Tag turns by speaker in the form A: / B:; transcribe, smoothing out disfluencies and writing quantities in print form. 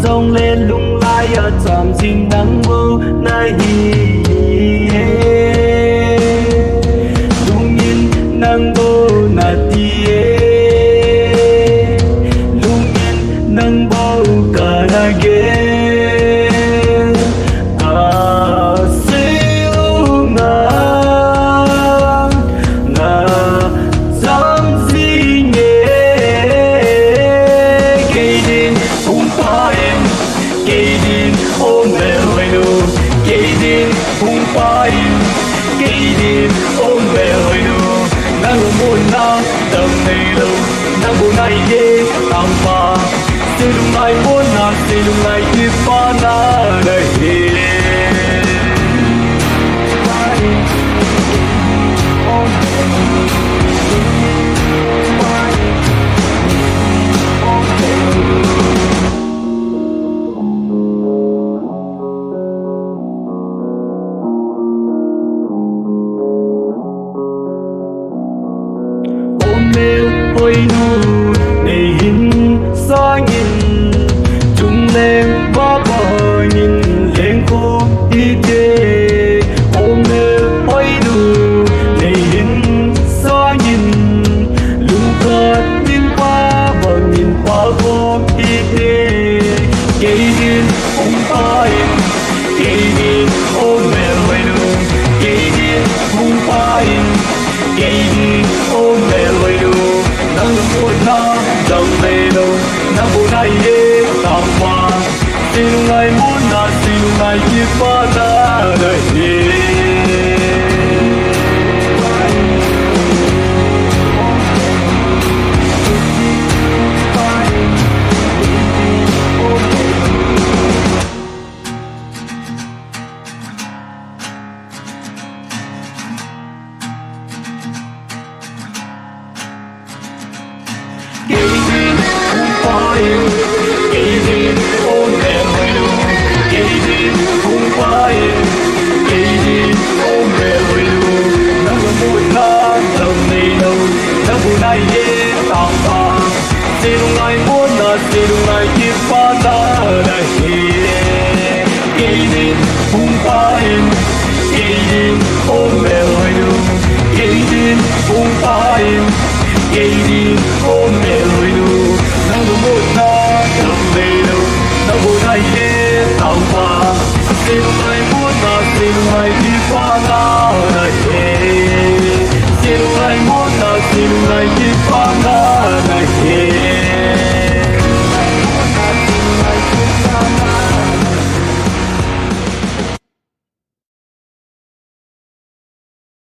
A: dòng lên lung lai ở trạm xin nắng mưa nay lung nhìn nắng bô na tie lung nhìn nắng bô cả na ghé hung phai kỳ đi ôm về hồi nu nắng buồn na tầm này lâu nắng buồn này ye tam pha si lung lai buồn na si lung lai ki pa na đây ôi nu này hình xa nhìn chung lên và bờ nhìn lên khu đi tê ôm mê ôi nu này hình xa nhìn lung thật nhìn qua bờ nhìn qua khu đi tê cây điên ôm phải cây điên ôm mê ôi nu cây điên ôm phải cây điên ôm mê ôi nu nắng buồn na dầm về đâu nắng buồn này ye tạm qua xin ngày muốn na xin ngày kia qua ta đời si lung lai muốn na si lung lai kia pa ta đây kỳ đi hung phai kỳ đi ôm về hồi nu kỳ đi hung phai kỳ đi ôm về